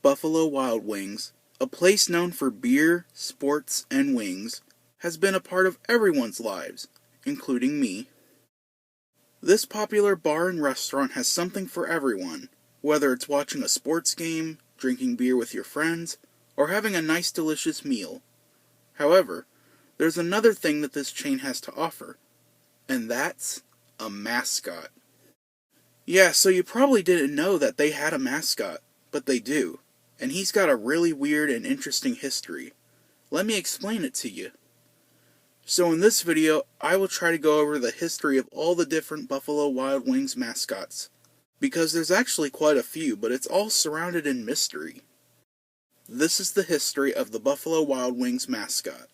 Buffalo Wild Wings, a place known for beer, sports, and wings, has been a part of everyone's lives, including me. This popular bar and restaurant has something for everyone, whether it's watching a sports game, drinking beer with your friends, or having a nice delicious meal. However, there's another thing that this chain has to offer, and that's a mascot. Yeah, so you probably didn't know that they had a mascot, but they do, and he's got a really weird and interesting history. Let me explain it to you. So in this video, I will try to go over the history of all the different Buffalo Wild Wings mascots, because there's actually quite a few, but it's all surrounded in mystery. This is the history of the Buffalo Wild Wings mascot.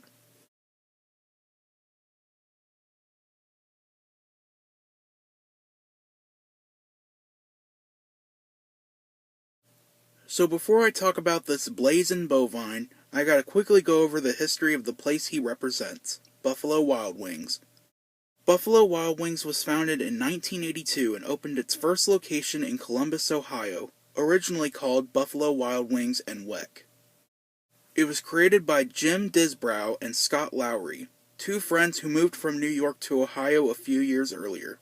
So before I talk about this BLAZIN bovine, I gotta quickly go over the history of the place he represents, Buffalo Wild Wings. Buffalo Wild Wings was founded in 1982 and opened its first location in Columbus, Ohio, originally called Buffalo Wild Wings and Weck. It was created by Jim Disbrow and Scott Lowry, two friends who moved from New York to Ohio a few years earlier.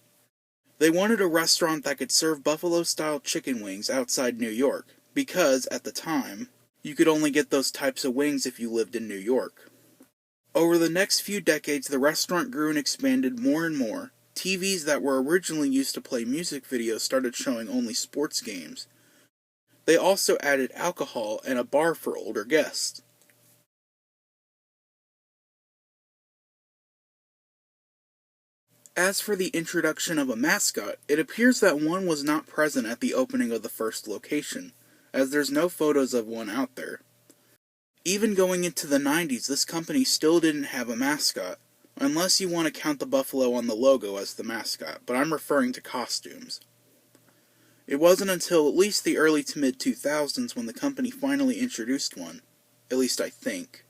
They wanted a restaurant that could serve buffalo-style chicken wings outside New York, because, at the time, you could only get those types of wings if you lived in New York. Over the next few decades, the restaurant grew and expanded more and more. TVs that were originally used to play music videos started showing only sports games. They also added alcohol and a bar for older guests. As for the introduction of a mascot, it appears that one was not present at the opening of the first location, as there's no photos of one out there. Even going into the 90s, this company still didn't have a mascot, unless you want to count the buffalo on the logo as the mascot, but I'm referring to costumes. It wasn't until at least the early to mid-2000s when the company finally introduced one, at least I think.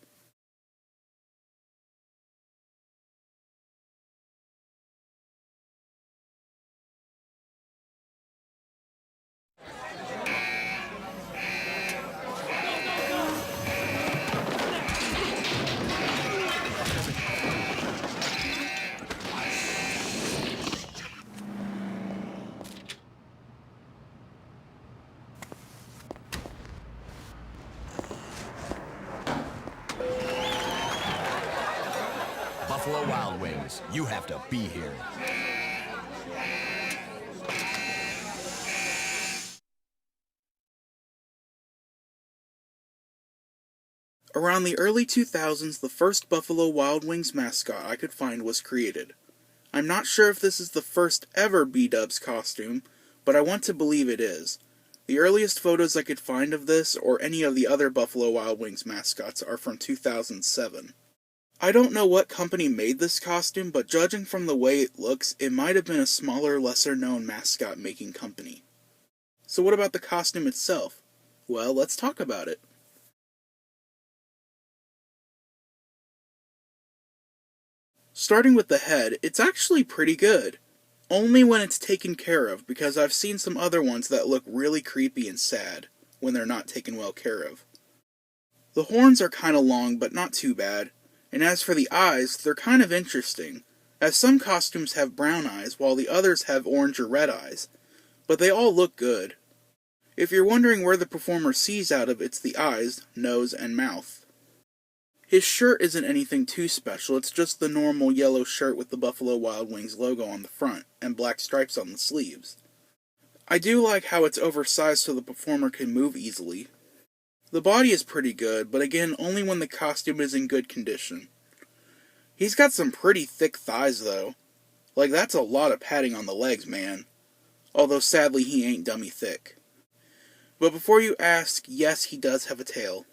Buffalo Wild Wings, you have to be here. Around the early 2000s, the first Buffalo Wild Wings mascot I could find was created. I'm not sure if this is the first ever Bdubs costume, but I want to believe it is. The earliest photos I could find of this, or any of the other Buffalo Wild Wings mascots, are from 2007. I don't know what company made this costume, but judging from the way it looks, it might have been a smaller, lesser-known mascot-making company. So what about the costume itself? Well, let's talk about it. Starting with the head, it's actually pretty good. Only when it's taken care of, because I've seen some other ones that look really creepy and sad when they're not taken well care of. The horns are kinda long, but not too bad. And as for the eyes, they're kind of interesting, as some costumes have brown eyes while the others have orange or red eyes, but they all look good. If you're wondering where the performer sees out of, it's the eyes, nose, and mouth. His shirt isn't anything too special, it's just the normal yellow shirt with the Buffalo Wild Wings logo on the front, and black stripes on the sleeves. I do like how it's oversized so the performer can move easily. The body is pretty good, but again, only when the costume is in good condition. He's got some pretty thick thighs, though. Like, that's a lot of padding on the legs, man. Although, sadly, he ain't dummy thick. But before you ask, yes, he does have a tail.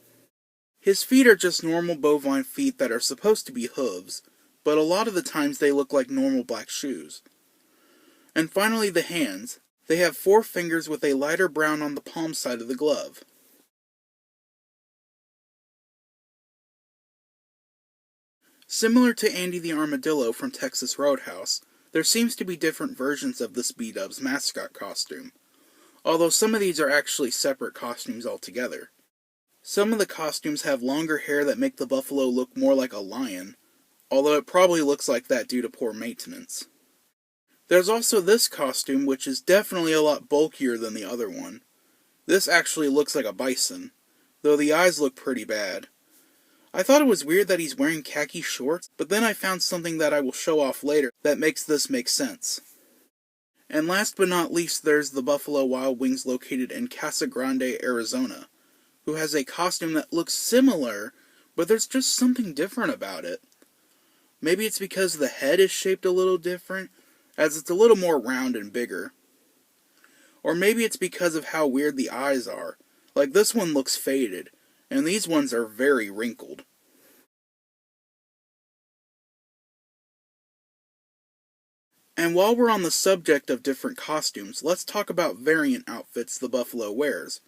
His feet are just normal bovine feet that are supposed to be hooves, but a lot of the times they look like normal black shoes. And finally, the hands. They have 4 fingers with a lighter brown on the palm side of the glove. Similar to Andy the Armadillo from Texas Roadhouse, there seems to be different versions of this Bdubs mascot costume. although some of these are actually separate costumes altogether. Some of the costumes have longer hair that make the buffalo look more like a lion, although it probably looks like that due to poor maintenance. There's also this costume, which is definitely a lot bulkier than the other one. This actually looks like a bison, though the eyes look pretty bad. I thought it was weird that he's wearing khaki shorts, but then I found something that I will show off later that makes this make sense. And last but not least, there's the Buffalo Wild Wings located in Casa Grande, Arizona, who has a costume that looks similar, but there's just something different about it. Maybe it's because the head is shaped a little different, as it's a little more round and bigger. Or maybe it's because of how weird the eyes are, like this one looks faded, and these ones are very wrinkled. And while we're on the subject of different costumes, let's talk about variant outfits the buffalo wears.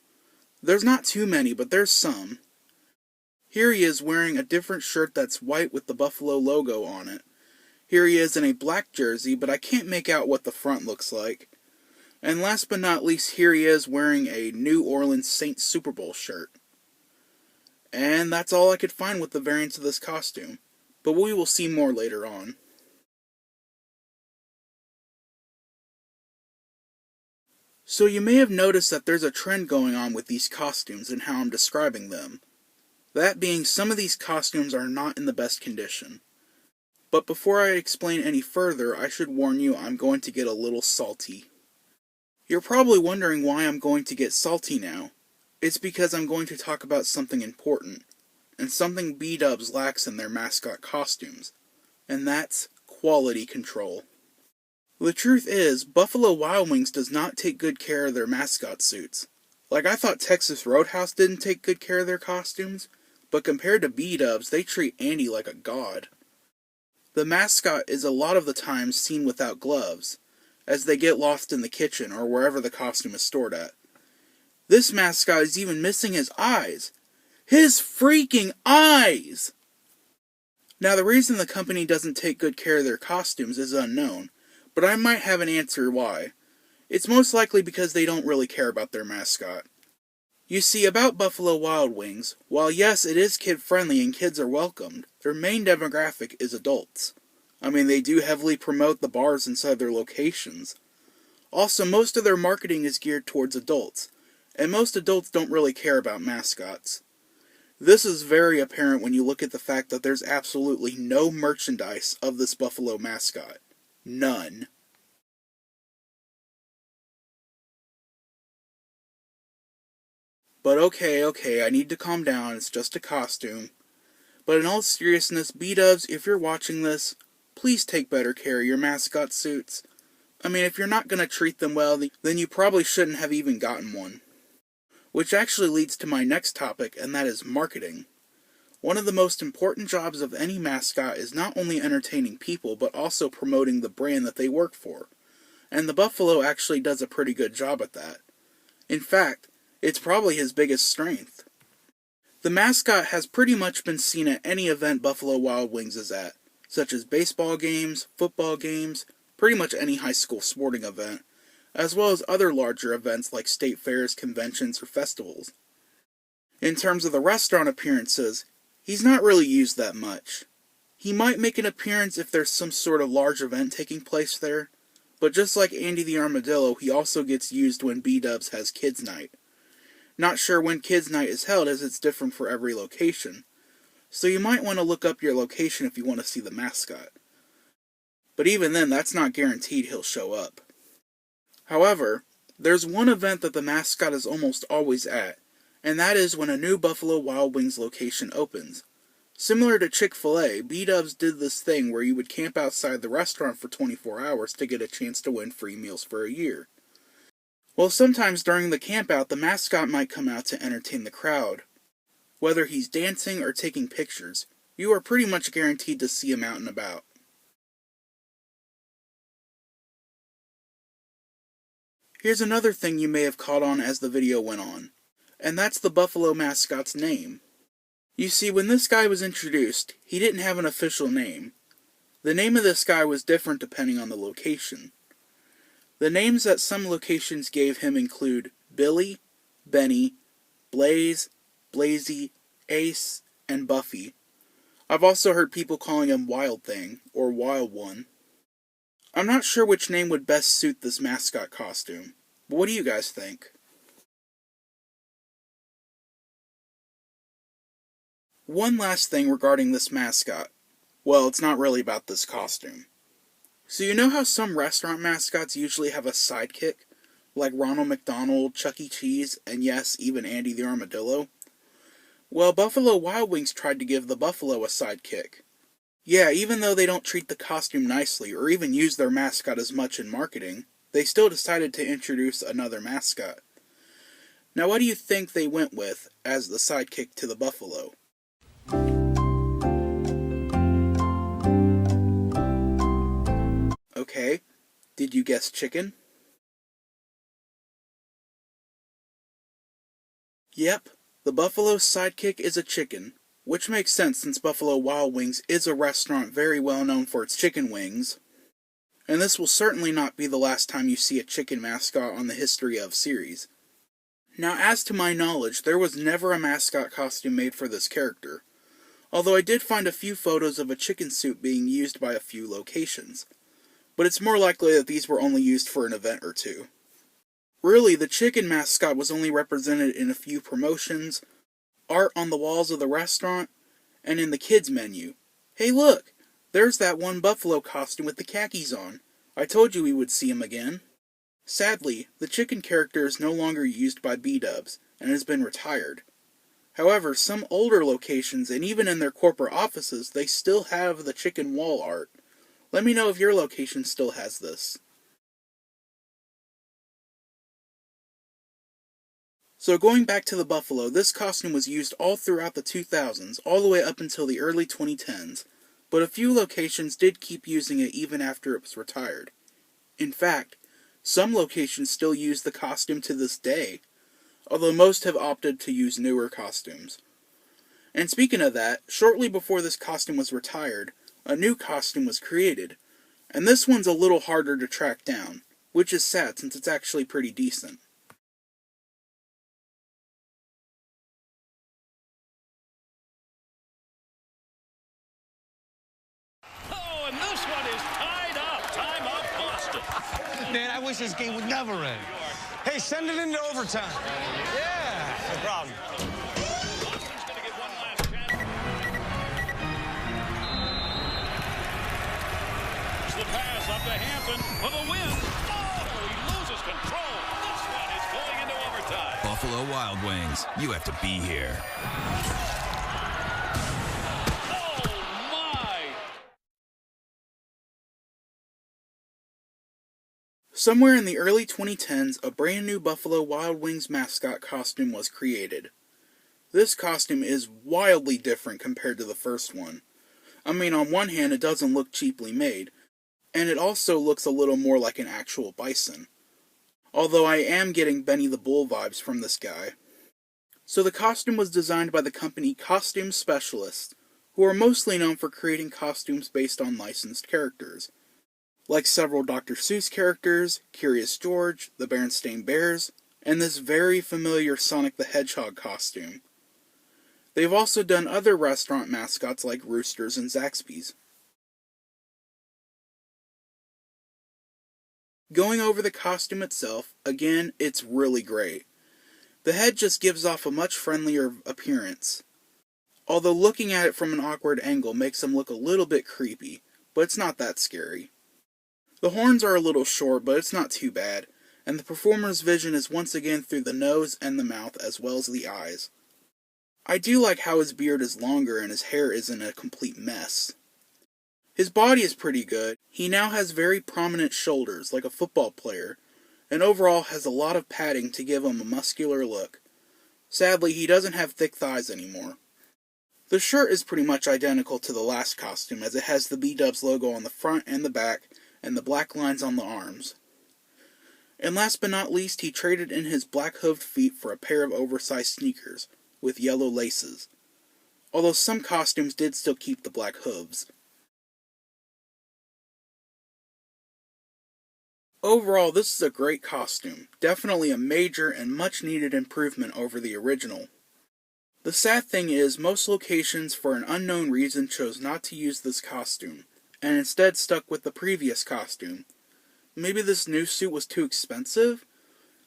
There's not too many, but there's some. Here he is wearing a different shirt that's white with the buffalo logo on it. Here he is in a black jersey, but I can't make out what the front looks like. And last but not least, here he is wearing a New Orleans Saints Super Bowl shirt. And that's all I could find with the variants of this costume, but we will see more later on. So you may have noticed that there's a trend going on with these costumes and how I'm describing them. That being, some of these costumes are not in the best condition. But before I explain any further, I should warn you I'm going to get a little salty. You're probably wondering why I'm going to get salty now. It's because I'm going to talk about something important, and something Bdubs lacks in their mascot costumes, and that's quality control. The truth is, Buffalo Wild Wings does not take good care of their mascot suits. Like, I thought Texas Roadhouse didn't take good care of their costumes, but compared to Bdubs, they treat Andy like a god. The mascot is a lot of the times seen without gloves, as they get lost in the kitchen or wherever the costume is stored at. This mascot is even missing his eyes. His freaking eyes! Now, the reason the company doesn't take good care of their costumes is unknown, but I might have an answer why. It's most likely because they don't really care about their mascot. You see, about Buffalo Wild Wings, while yes, it is kid-friendly and kids are welcomed, their main demographic is adults. I mean, they do heavily promote the bars inside their locations. Also, most of their marketing is geared towards adults, and most adults don't really care about mascots. This is very apparent when you look at the fact that there's absolutely no merchandise of this buffalo mascot. None. But okay, I need to calm down, it's just a costume. But in all seriousness, Bdubs, if you're watching this, please take better care of your mascot suits. I mean, if you're not going to treat them well, then you probably shouldn't have even gotten one. Which actually leads to my next topic, and that is marketing. One of the most important jobs of any mascot is not only entertaining people, but also promoting the brand that they work for. And the Buffalo actually does a pretty good job at that. In fact, it's probably his biggest strength. The mascot has pretty much been seen at any event Buffalo Wild Wings is at, such as baseball games, football games, pretty much any high school sporting event, as well as other larger events like state fairs, conventions, or festivals. In terms of the restaurant appearances, he's not really used that much. He might make an appearance if there's some sort of large event taking place there, but just like Andy the Armadillo, he also gets used when Bdubs has Kids Night. Not sure when Kids Night is held, as it's different for every location, so you might want to look up your location if you want to see the mascot. But even then, that's not guaranteed he'll show up. However, there's one event that the mascot is almost always at, and that is when a new Buffalo Wild Wings location opens. Similar to Chick-fil-A, Bdubs did this thing where you would camp outside the restaurant for 24 hours to get a chance to win free meals for a year. Well, sometimes during the campout, the mascot might come out to entertain the crowd. Whether he's dancing or taking pictures, you are pretty much guaranteed to see him out and about. Here's another thing you may have caught on as the video went on, and that's the Buffalo mascot's name. You see, when this guy was introduced, he didn't have an official name. The name of this guy was different depending on the location. The names that some locations gave him include Billy, Benny, Blaze, Blazy, Ace, and Buffy. I've also heard people calling him Wild Thing, or Wild One. I'm not sure which name would best suit this mascot costume, but what do you guys think? One last thing regarding this mascot. Well, it's not really about this costume. So you know how some restaurant mascots usually have a sidekick? Like Ronald McDonald, Chuck E. Cheese, and yes, even Andy the Armadillo? Well, Buffalo Wild Wings tried to give the buffalo a sidekick. Yeah, even though they don't treat the costume nicely or even use their mascot as much in marketing, they still decided to introduce another mascot. Now what do you think they went with as the sidekick to the buffalo? Okay, did you guess chicken? Yep, the buffalo's sidekick is a chicken, which makes sense since Buffalo Wild Wings is a restaurant very well known for its chicken wings. And this will certainly not be the last time you see a chicken mascot on the History Of series. Now, as to my knowledge, there was never a mascot costume made for this character, although I did find a few photos of a chicken suit being used by a few locations. But it's more likely that these were only used for an event or two. Really, the chicken mascot was only represented in a few promotions, art on the walls of the restaurant, and in the kids menu. Hey look! There's that one buffalo costume with the khakis on. I told you we would see him again. Sadly, the chicken character is no longer used by Bdubs, and has been retired. However, some older locations, and even in their corporate offices, they still have the chicken wall art. Let me know if your location still has this. So going back to the buffalo, this costume was used all throughout the 2000s, all the way up until the early 2010s, but a few locations did keep using it even after it was retired. In fact, some locations still use the costume to this day, although most have opted to use newer costumes. And speaking of that, shortly before this costume was retired, a new costume was created, and this one's a little harder to track down, which is sad since it's actually pretty decent. Oh, and this one is tied up. Time up, Boston. Man, I wish this game would never end. Hey, send it into overtime. Yeah, no problem. Boston's going to get one last chance. Here's the pass up to Hampton for the win. Oh, he loses control. This one is going into overtime. Buffalo Wild Wings, you have to be here. Somewhere in the early 2010s, a brand new Buffalo Wild Wings mascot costume was created. This costume is wildly different compared to the first one. I mean, on one hand, it doesn't look cheaply made, and it also looks a little more like an actual bison. Although I am getting Benny the Bull vibes from this guy. So the costume was designed by the company Costume Specialists, who are mostly known for creating costumes based on licensed characters, like several Dr. Seuss characters, Curious George, the Berenstain Bears, and this very familiar Sonic the Hedgehog costume. They've also done other restaurant mascots like Roosters and Zaxby's. Going over the costume itself, again, it's really great. The head just gives off a much friendlier appearance, although looking at it from an awkward angle makes him look a little bit creepy, but it's not that scary. The horns are a little short, but it's not too bad, and the performer's vision is once again through the nose and the mouth as well as the eyes. I do like how his beard is longer and his hair isn't a complete mess. His body is pretty good. He now has very prominent shoulders, like a football player, and overall has a lot of padding to give him a muscular look. Sadly, he doesn't have thick thighs anymore. The shirt is pretty much identical to the last costume, as it has the Bdubs logo on the front and the back, and the black lines on the arms. And last but not least, he traded in his black-hooved feet for a pair of oversized sneakers, with yellow laces. Although some costumes did still keep the black hooves. Overall, this is a great costume, definitely a major and much needed improvement over the original. The sad thing is, most locations for an unknown reason chose not to use this costume, and instead stuck with the previous costume. Maybe this new suit was too expensive?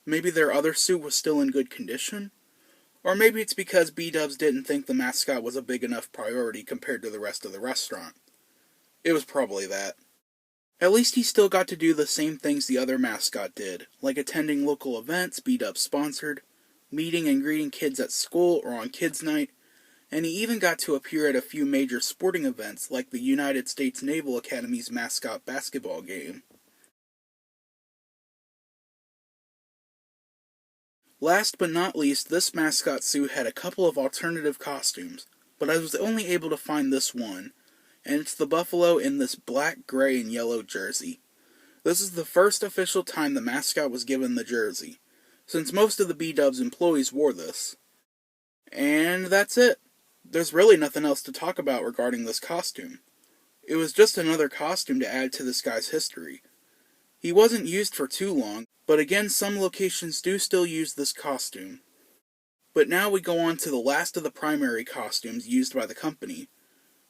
Maybe their other suit was still in good condition? Or maybe it's because Bdubs didn't think the mascot was a big enough priority compared to the rest of the restaurant. It was probably that. At least he still got to do the same things the other mascot did, like attending local events Bdubs sponsored, meeting and greeting kids at school or on kids' night, and he even got to appear at a few major sporting events like the United States Naval Academy's Mascot basketball game. Last but not least, this mascot suit had a couple of alternative costumes, but I was only able to find this one, and it's the buffalo in this black, gray, and yellow jersey. This is the first official time the mascot was given the jersey, since most of the Bdubs employees wore this. And that's it. There's really nothing else to talk about regarding this costume. It was just another costume to add to this guy's history. He wasn't used for too long, but again, some locations do still use this costume. But now we go on to the last of the primary costumes used by the company,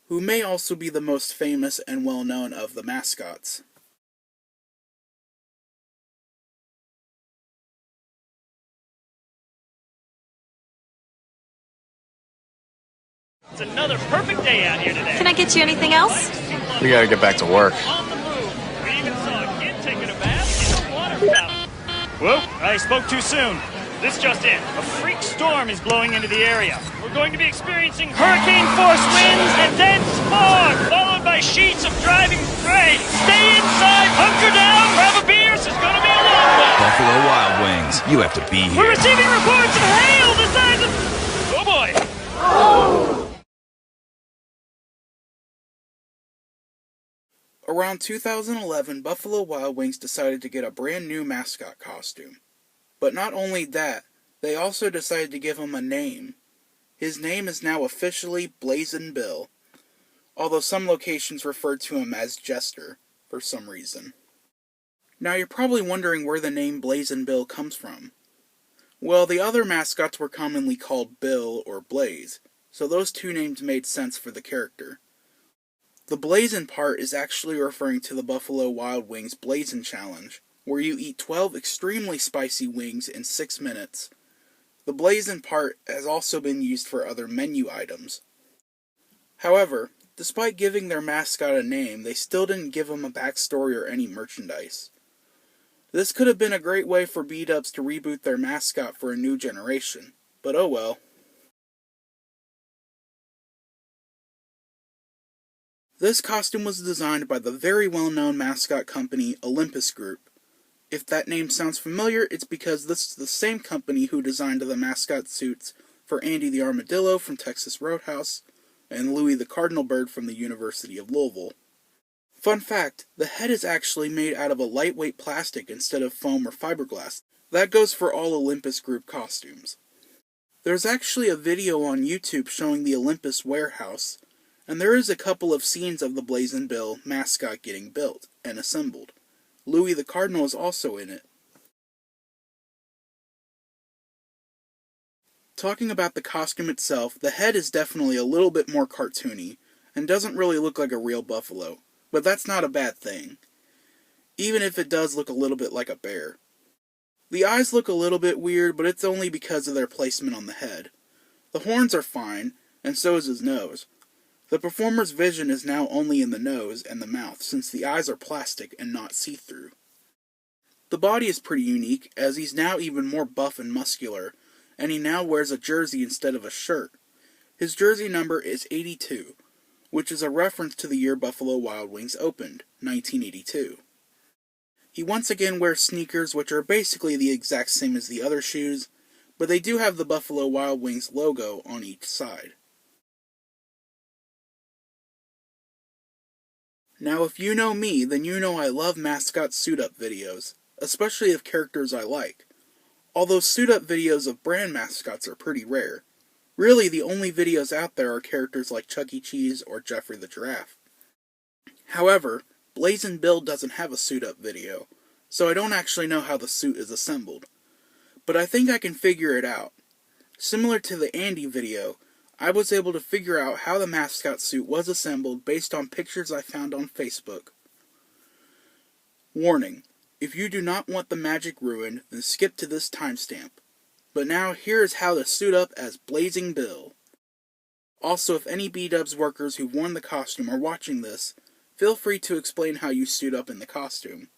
who may also be the most famous and well-known of the mascots. It's another perfect day out here today. Can I get you anything else? We gotta get back to work. On the move. We even saw a kid taking a bath in a water fountain. Whoop, I spoke too soon. This just in. A freak storm is blowing into the area. We're going to be experiencing hurricane-force winds and dense fog, followed by sheets of driving rain. Stay inside, hunker down, grab a beer. This is going to be a long one. Buffalo Wild Wings, you have to be We're here. receiving reports of hail the size of... Oh boy. Around 2011, Buffalo Wild Wings decided to get a brand new mascot costume. But not only that, they also decided to give him a name. His name is now officially BLAZIN Bill, although some locations refer to him as Jester, for some reason. Now you're probably wondering where the name BLAZIN Bill comes from. Well, the other mascots were commonly called Bill or Blaze, so those two names made sense for the character. The BLAZIN part is actually referring to the Buffalo Wild Wings BLAZIN Challenge, where you eat 12 extremely spicy wings in 6 minutes. The BLAZIN part has also been used for other menu items. However, despite giving their mascot a name, they still didn't give him a backstory or any merchandise. This could have been a great way for Bdubs to reboot their mascot for a new generation, but oh well. This costume was designed by the very well-known mascot company Olympus Group. If that name sounds familiar, it's because this is the same company who designed the mascot suits for Andy the Armadillo from Texas Roadhouse and Louis the Cardinal Bird from the University of Louisville. Fun fact, the head is actually made out of a lightweight plastic instead of foam or fiberglass. That goes for all Olympus Group costumes. There's actually a video on YouTube showing the Olympus warehouse, and there is a couple of scenes of the BLAZIN Bill mascot getting built and assembled. Louis the Cardinal is also in it. Talking about the costume itself, the head is definitely a little bit more cartoony, and doesn't really look like a real buffalo, but that's not a bad thing, even if it does look a little bit like a bear. The eyes look a little bit weird, but it's only because of their placement on the head. The horns are fine, and so is his nose. The performer's vision is now only in the nose and the mouth, since the eyes are plastic and not see-through. The body is pretty unique, as he's now even more buff and muscular, and he now wears a jersey instead of a shirt. His jersey number is 82, which is a reference to the year Buffalo Wild Wings opened, 1982. He once again wears sneakers, which are basically the exact same as the other shoes, but they do have the Buffalo Wild Wings logo on each side. Now if you know me, then you know I love mascot suit-up videos, especially of characters I like. Although suit-up videos of brand mascots are pretty rare. Really, the only videos out there are characters like Chuck E. Cheese or Jeffrey the Giraffe. However, BLAZIN Bill doesn't have a suit-up video, so I don't actually know how the suit is assembled. But I think I can figure it out. Similar to the Andy video, I was able to figure out how the mascot suit was assembled based on pictures I found on Facebook. Warning: if you do not want the magic ruined, then skip to this timestamp. But now here is how to suit up as Blazing Bill. Also, if any Bdubs workers who've worn the costume are watching this, feel free to explain how you suit up in the costume.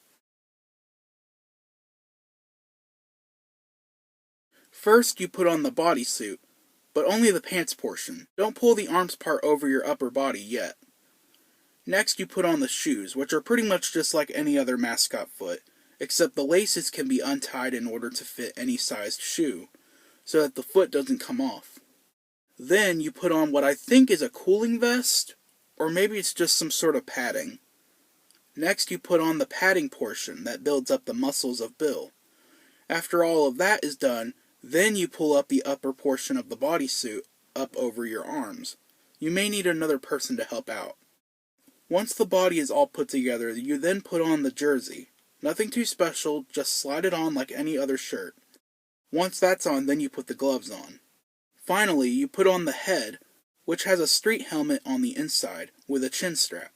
First, you put on the bodysuit, but only the pants portion. Don't pull the arms part over your upper body yet. Next, you put on the shoes, which are pretty much just like any other mascot foot, except the laces can be untied in order to fit any sized shoe, so that the foot doesn't come off. Then you put on what I think is a cooling vest, or maybe it's just some sort of padding. Next, you put on the padding portion that builds up the muscles of Bill. After all of that is done, then you pull up the upper portion of the bodysuit up over your arms. You may need another person to help out. Once the body is all put together, you then put on the jersey. Nothing too special, just slide it on like any other shirt. Once that's on, then you put the gloves on. Finally, you put on the head, which has a street helmet on the inside with a chin strap.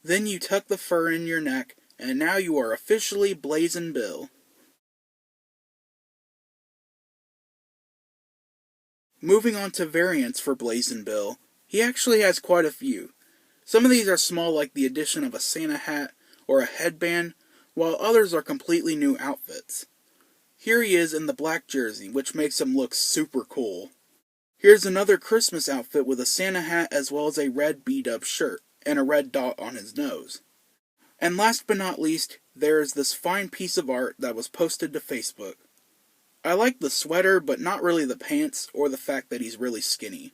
Then you tuck the fur in your neck, and now you are officially Blazin' Bill. Moving on to variants for Blazin' Bill, he actually has quite a few. Some of these are small, like the addition of a Santa hat or a headband, while others are completely new outfits. Here he is in the black jersey, which makes him look super cool. Here's another Christmas outfit with a Santa hat as well as a red Bdubs shirt and a red dot on his nose. And last but not least, there is this fine piece of art that was posted to Facebook. I like the sweater, but not really the pants or the fact that he's really skinny.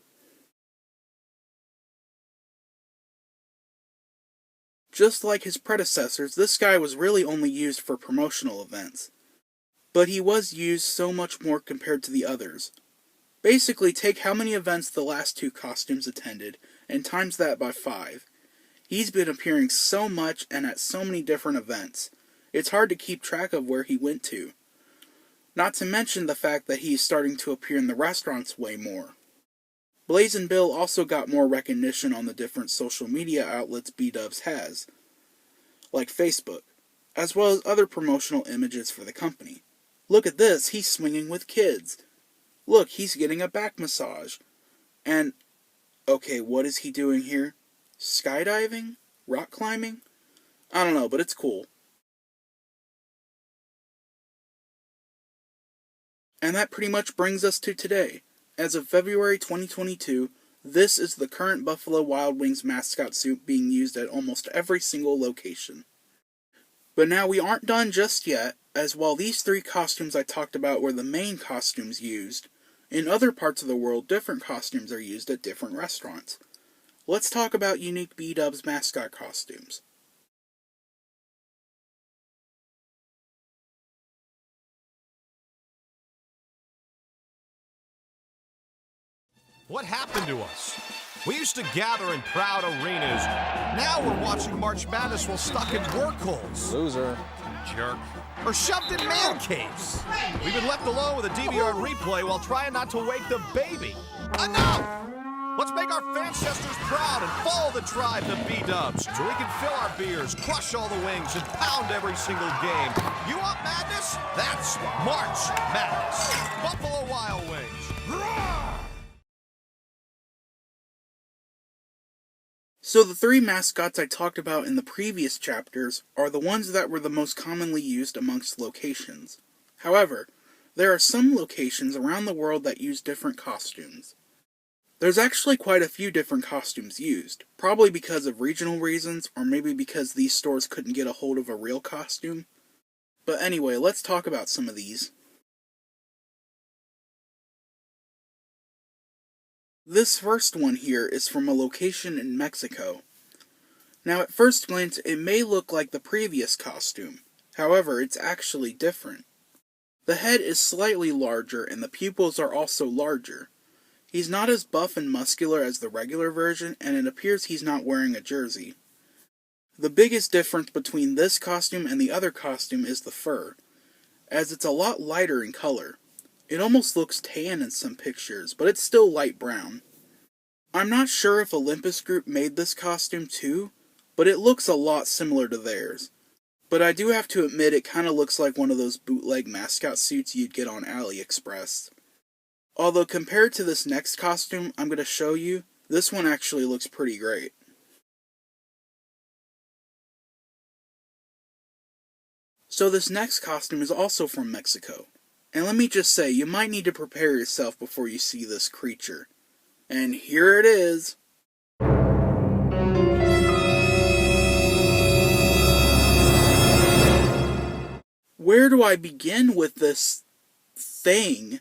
Just like his predecessors, this guy was really only used for promotional events. But he was used so much more compared to the others. Basically, take how many events the last two costumes attended, and times that by 5. He's been appearing so much and at so many different events. It's hard to keep track of where he went to. Not to mention the fact that he's starting to appear in the restaurants way more. Blazin' Bill also got more recognition on the different social media outlets Bdubs has, like Facebook, as well as other promotional images for the company. Look at this, he's swinging with kids. Look, he's getting a back massage. And, okay, what is he doing here? Skydiving? Rock climbing? I don't know, but it's cool. And that pretty much brings us to today. As of February 2022, this is the current Buffalo Wild Wings mascot suit being used at almost every single location. But now we aren't done just yet, as while these 3 costumes I talked about were the main costumes used, in other parts of the world different costumes are used at different restaurants. Let's talk about unique Bdubs mascot costumes. What happened to us? We used to gather in proud arenas. Now we're watching March Madness while stuck in work holes. Loser. Jerk. Or shoved in man caves. We've been left alone with a DVR replay while trying not to wake the baby. Enough! Let's make our Fanchesters proud and follow the tribe to Bdubs so we can fill our beers, crush all the wings, and pound every single game. You want madness? That's March Madness. Buffalo Wild Wings. Roar! So the 3 mascots I talked about in the previous chapters are the ones that were the most commonly used amongst locations. However, there are some locations around the world that use different costumes. There's actually quite a few different costumes used, probably because of regional reasons, or maybe because these stores couldn't get a hold of a real costume. But anyway, let's talk about some of these. This first one here is from a location in Mexico. Now at first glance it may look like the previous costume, however it's actually different. The head is slightly larger and the pupils are also larger. He's not as buff and muscular as the regular version and it appears he's not wearing a jersey. The biggest difference between this costume and the other costume is the fur, as it's a lot lighter in color. It almost looks tan in some pictures, but it's still light brown. I'm not sure if Olympus Group made this costume too, but it looks a lot similar to theirs. But I do have to admit it kinda looks like one of those bootleg mascot suits you'd get on AliExpress. Although compared to this next costume I'm going to show you, this one actually looks pretty great. So this next costume is also from Mexico. And let me just say, you might need to prepare yourself before you see this creature. And here it is. Where do I begin with this thing?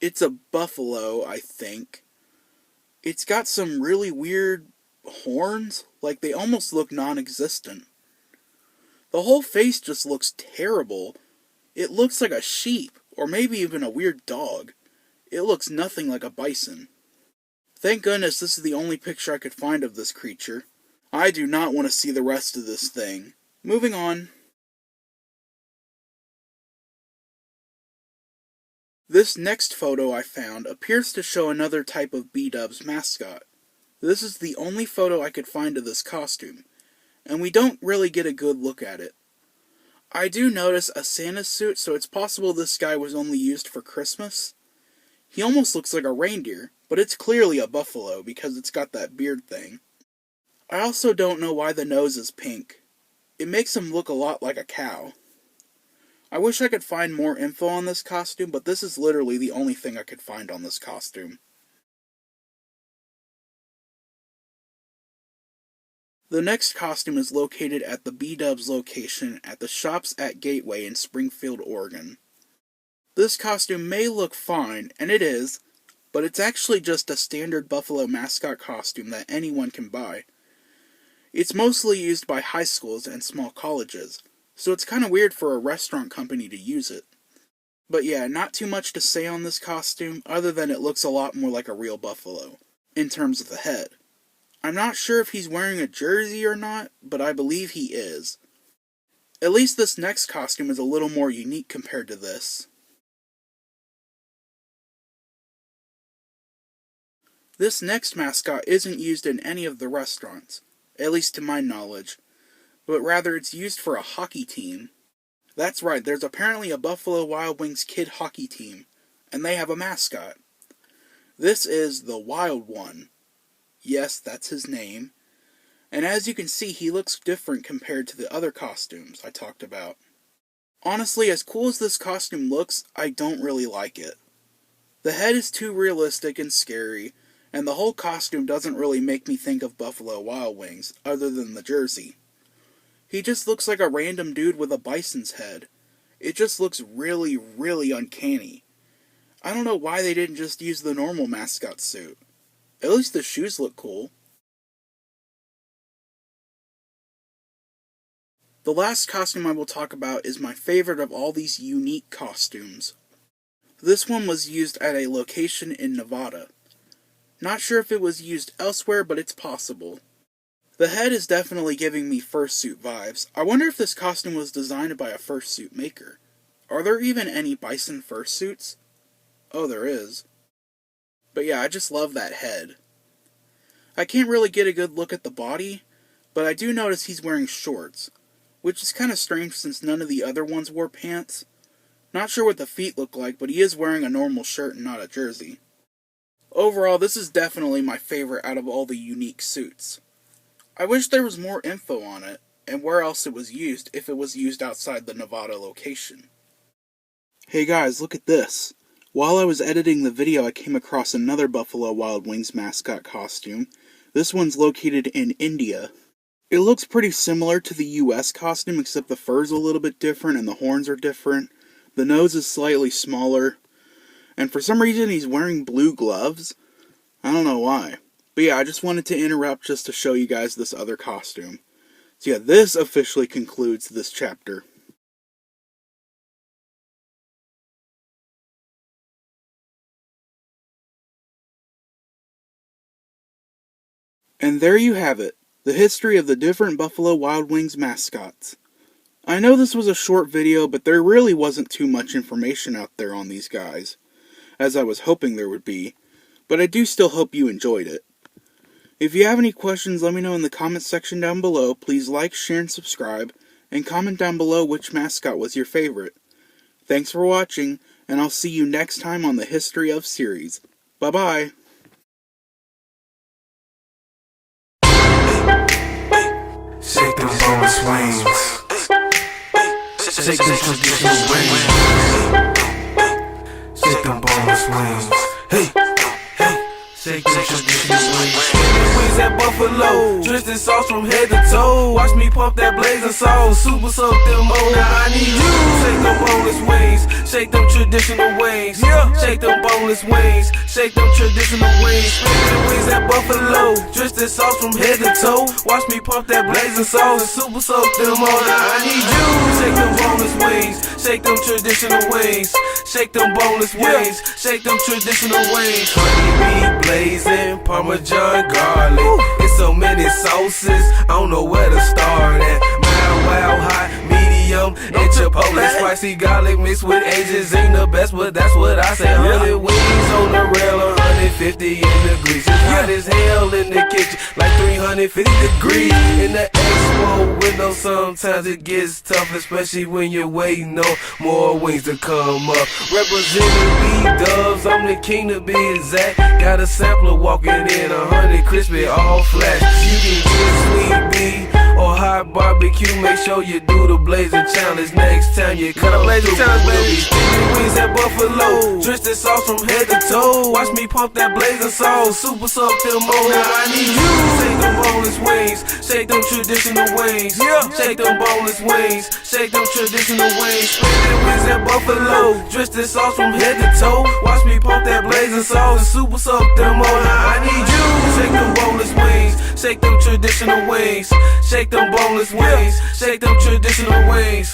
It's a buffalo, I think. It's got some really weird horns, like they almost look non-existent. The whole face just looks terrible. It looks like a sheep, or maybe even a weird dog. It looks nothing like a bison. Thank goodness this is the only picture I could find of this creature. I do not want to see the rest of this thing. Moving on. This next photo I found appears to show another type of Bdubs mascot. This is the only photo I could find of this costume, and we don't really get a good look at it. I do notice a Santa suit, so it's possible this guy was only used for Christmas. He almost looks like a reindeer, but it's clearly a buffalo because it's got that beard thing. I also don't know why the nose is pink. It makes him look a lot like a cow. I wish I could find more info on this costume, but this is literally the only thing I could find on this costume. The next costume is located at the Bdubs location at the Shops at Gateway in Springfield, Oregon. This costume may look fine, and it is, but it's actually just a standard buffalo mascot costume that anyone can buy. It's mostly used by high schools and small colleges, so it's kinda weird for a restaurant company to use it. But yeah, not too much to say on this costume, other than it looks a lot more like a real buffalo, in terms of the head. I'm not sure if he's wearing a jersey or not, but I believe he is. At least this next costume is a little more unique compared to this. This next mascot isn't used in any of the restaurants, at least to my knowledge, but rather it's used for a hockey team. That's right, there's apparently a Buffalo Wild Wings kid hockey team, and they have a mascot. This is the Wild One. Yes, that's his name. And as you can see, he looks different compared to the other costumes I talked about. Honestly, as cool as this costume looks, I don't really like it. The head is too realistic and scary, and the whole costume doesn't really make me think of Buffalo Wild Wings, other than the jersey. He just looks like a random dude with a bison's head. It just looks really, really uncanny. I don't know why they didn't just use the normal mascot suit. At least the shoes look cool. The last costume I will talk about is my favorite of all these unique costumes. This one was used at a location in Nevada. Not sure if it was used elsewhere, but it's possible. The head is definitely giving me fursuit vibes. I wonder if this costume was designed by a fursuit maker. Are there even any bison fursuits? Oh, there is. But yeah, I just love that head. I can't really get a good look at the body, but I do notice he's wearing shorts, which is kind of strange since none of the other ones wore pants. Not sure what the feet look like, but he is wearing a normal shirt and not a jersey. Overall, this is definitely my favorite out of all the unique suits. I wish there was more info on it, and where else it was used if it was used outside the Nevada location. Hey guys, look at this. While I was editing the video, I came across another Buffalo Wild Wings mascot costume. This one's located in India. It looks pretty similar to the US costume, except the fur's a little bit different and the horns are different. The nose is slightly smaller. And for some reason he's wearing blue gloves. I don't know why. But yeah, I just wanted to interrupt just to show you guys this other costume. So yeah, this officially concludes this chapter. And there you have it, the history of the different Buffalo Wild Wings mascots. I know this was a short video, but there really wasn't too much information out there on these guys, as I was hoping there would be, but I do still hope you enjoyed it. If you have any questions, let me know in the comments section down below. Please like, share, and subscribe, and comment down below which mascot was your favorite. Thanks for watching, and I'll see you next time on the History of series. Bye-bye! Shake them bonus wings. Shake them traditional wings. Shake them bonus wings. Hey, hey. Shake them traditional wings. Wings at Buffalo, drenched in sauce from head to toe. Watch me pump that blazing sauce, super soak them on. Now I need you. Shake them boneless wings. Shake them traditional wings. Shake them boneless wings. Shake them traditional wings. Wings at Buffalo, drenched in sauce from head to toe. Watch me pump that blazing sauce and super soak them on. Now I need you. Shake them boneless wings. Shake them traditional wings. Shake them boneless wings. Shake them traditional wings. Honey bee blazing, Parmesan garlic. It's so many sauces, I don't know where to start at. Mild, wild, hot, medium, and chipotle. Spicy garlic mixed with Asians ain't the best, but that's what I say. 100 wings on the rail, 150 in the grease. It's hot as hell in the kitchen, like 350 degrees. In the expo window, sometimes it gets tough, especially when you're waiting on more wings to come up. Representing Bdubs, I'm the king to be exact. Got a sampler walking in, 100 crispy, all flash. You can get sweet beef or hot barbecue. Make sure you do the blazing challenge next time you come. Blazing challenge, baby. Wings at Buffalo, drenched in sauce from head to toe. Watch me pump that blazing sauce, super soak them on. Now I need you. Shake them boneless wings, shake them traditional wings. Shake them boneless wings, shake them traditional wings. Spinning wings at Buffalo, drenched in sauce from head to toe. Watch me pump that blazing sauce and super soak them on. Now I need you. Shake them boneless wings, shake them traditional wings. Shake them boneless wings, shake them traditional wings.